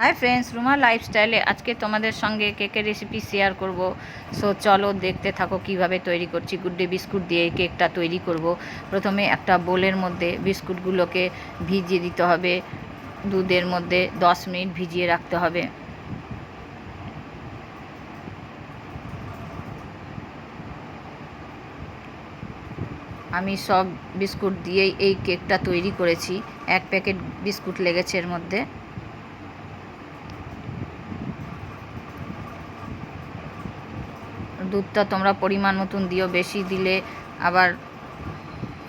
Hi friends, Ruma লাইফস্টাইলে আজকে তোমাদের সঙ্গে কেকের রেসিপি শেয়ার করব। সো চলো দেখতে থাকো কিভাবে তৈরি করছি। গুড ডে বিস্কুট দিয়ে কেকটা তৈরি করব। প্রথমে একটা বোলের মধ্যে বিস্কুটগুলোকে ভিজিয়ে দিতে হবে, দুধের মধ্যে 10 মিনিট ভিজিয়ে রাখতে হবে। আমি সব বিস্কুট দিয়েই এই কেকটা তৈরি করেছি। 1 প্যাকেট বিস্কুট লেগেছে এর মধ্যে। দুধটা তোমরা পরিমাণ মতন দিও, বেশি দিলে আবার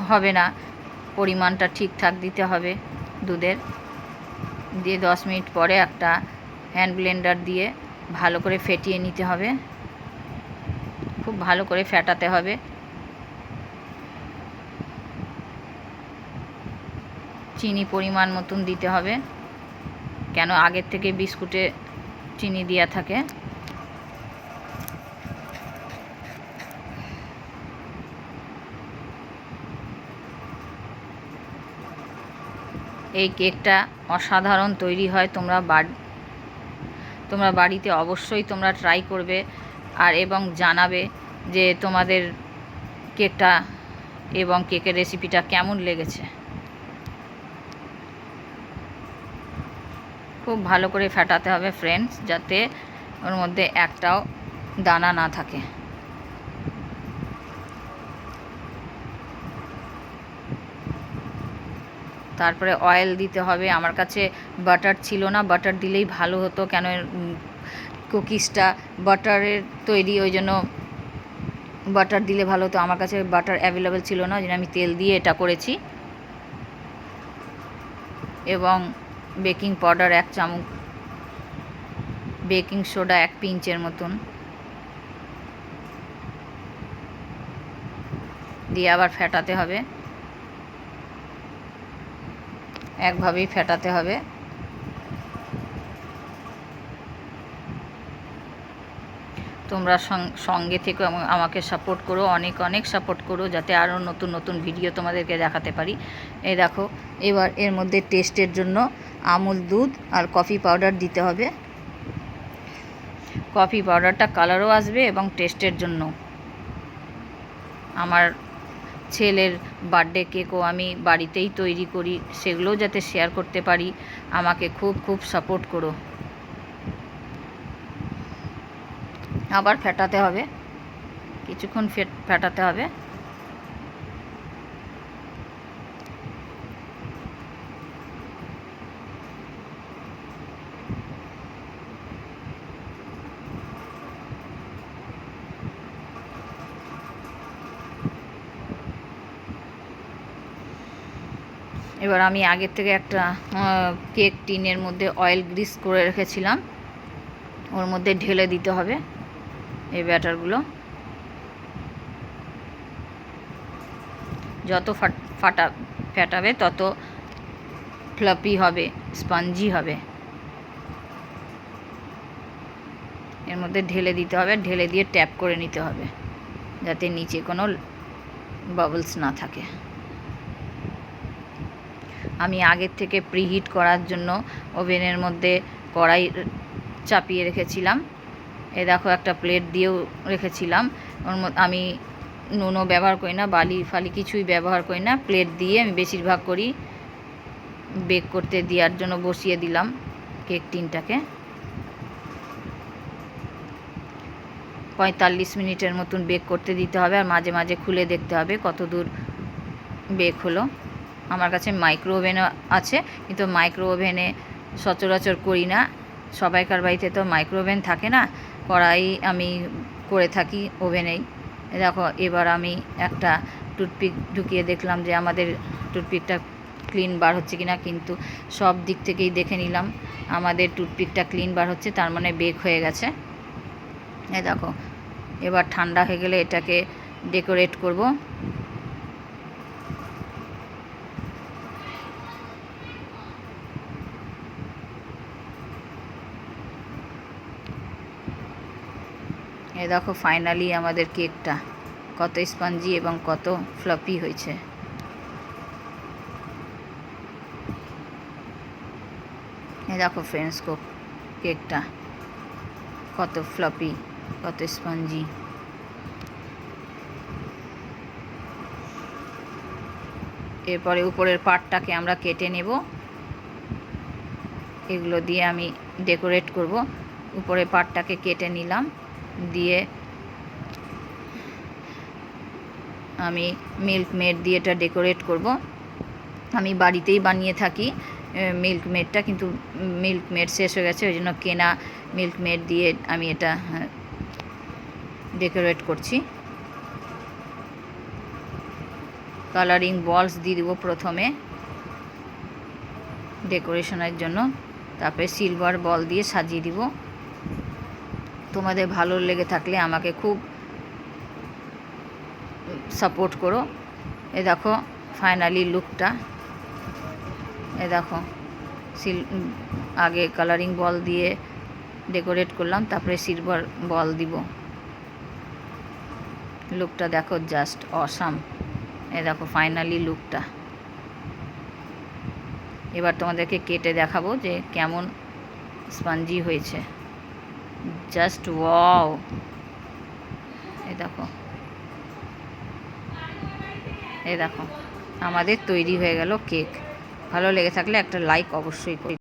হবে না, পরিমাণটা ঠিকঠাক দিতে হবে দুধের। দিয়ে 10 মিনিট পরে একটা হ্যান্ড ব্লেন্ডার দিয়ে ভালো করে ফেটিয়ে নিতে হবে, খুব ভালো করে ফেটাতে হবে। চিনি পরিমাণ মতন দিতে হবে, কেন আগের থেকে বিস্কুটে চিনি দেওয়া থাকে। এই কেকটা অসাধারণ তৈরি হয়। তোমরা বাড়িতে অবশ্যই তোমরা ট্রাই করবে আর এবং জানাবে যে তোমাদের কেকটা এবং কেকের রেসিপিটা কেমন লেগেছে। খুব ভালো করে ফেটাতে হবে ফ্রেন্ডস, যাতে ওর মধ্যে একটাও দানা না থাকে। তারপরে অয়েল দিতে হবে। আমার কাছে বাটার ছিল না, বাটার দিলেই ভালো হতো, কেন কুকিজটা বাটারের তৈরি, ওই জন্য বাটার দিলে ভালো হতো। আমার কাছে বাটার অ্যাভেলেবেল ছিল না, ওই জন্য আমি তেল দিয়ে এটা করেছি। এবং বেকিং পাউডার 1 চামচ, বেকিং সোডা 1 পিঞ্চের মতন দিয়ে আবার ফেটাতে হবে, একভাবেই ফেটাতে হবে। তোমরা সঙ্গে থেকে আমাকে সাপোর্ট করো, অনেক অনেক সাপোর্ট করো, যাতে আরও নতুন নতুন ভিডিও তোমাদেরকে দেখাতে পারি। এই দেখো, এবার এর মধ্যে টেস্টের জন্য আমুল দুধ আর কফি পাউডার দিতে হবে। কফি পাউডারটা কালারও আসবে এবং টেস্টের জন্য। আমার ছেলের বার্থডে কেকও আমি বাড়িতেই তৈরি করি, সেগুলোও যাতে শেয়ার করতে পারি। আমাকে খুব খুব সাপোর্ট করো। আবার ফেটাতে হবে, কিছুক্ষণ ফেটাতে হবে। এবার আমি আগের থেকে একটা কেক টিনের মধ্যে অয়েল গ্রিস করে রেখেছিলাম, ওর মধ্যে ঢেলে দিতে হবে এই ব্যাটারগুলো। যত ফেটাবে তত ফ্লাফি হবে, স্পঞ্জি হবে। এর মধ্যে ঢেলে দিতে হবে, ঢেলে দিয়ে ট্যাপ করে নিতে হবে, যাতে নিচে কোনো বাবলস না থাকে। আমি আগের থেকে প্রিহিট করার জন্য ওভেনের মধ্যে কড়াই চাপিয়ে রেখেছিলাম। এ দেখো, একটা প্লেট দিয়েও রেখেছিলাম। ওর মধ্যে আমি নুনও ব্যবহার করি না, বালি ফালি কিছুই ব্যবহার করি না। প্লেট দিয়ে আমি বেশিরভাগ করি বেক করতে দেওয়ার জন্য বসিয়ে দিলাম কেক টিনটাকে। 45 মিনিটের মতন বেক করতে দিতে হবে, আর মাঝে মাঝে খুলে দেখতে হবে কত দূর বেক হলো। আমার কাছে মাইক্রো ওভেনও আছে, কিন্তু মাইক্রো ওভেনে সচরাচর করি না। সবাইকার বাড়িতে তো মাইক্রো ওভেন থাকে না, কড়াই আমি করে থাকি ওভেনেই। দেখো, এবার আমি একটা টুথপিক ঢুকিয়ে দেখলাম যে আমাদের টুথপিকটা ক্লিন বার হচ্ছে কিনা, কিন্তু সব দিক থেকেই দেখে নিলাম আমাদের টুথপিকটা ক্লিন বার হচ্ছে, তার মানে বেক হয়ে গেছে। দেখো, এবার ঠান্ডা হয়ে গেলে এটাকে ডেকোরেট করব। এই দেখো, ফাইনালি আমাদের কেকটা কত স্পঞ্জি এবং কত ফ্লাফি হয়েছে। এই দেখো ফ্রেন্ডস, কেকটা কত ফ্লপি, কত স্পঞ্জি। এরপরে উপরের পার্টটাকে আমরা কেটে নেব, এগুলো দিয়ে আমি ডেকোরেট করব। উপরের পার্টটাকে কেটে নিলাম, দিয়ে আমি মিল্ক মেড দিয়ে এটা ডেকোরেট করব। আমি বাড়িতেই বানিয়ে থাকি মিল্ক মেডটা, কিন্তু মিল্ক মেড শেষ হয়ে গেছে, ওই জন্য কেনা মিল্ক মেড দিয়ে আমি এটা ডেকোরেট করছি। কালারিং বলস দিয়ে দেবো প্রথমে ডেকোরেশনের জন্য, তারপরে সিলভার বল দিয়ে সাজিয়ে দিব। তোমাদের ভালো লেগে থাকলে আমাকে খুব সাপোর্ট করো। এ দেখো ফাইনালি লুকটা, এ দেখো আগে কালারিং বল দিয়ে ডেকোরেট করলাম, তারপরে সিলভার বল দিব। লুকটা দেখো, জাস্ট অসাম। এ দেখো ফাইনালি লুকটা। এবার তোমাদেরকে কেটে দেখাবো যে কেমন স্পঞ্জি হয়েছে। Just wow. এই দেখো, এই দেখো আমাদের তৈরি হয়ে গেল কেক। ভালো লেগে থাকলে একটা লাইক অবশ্যই করি।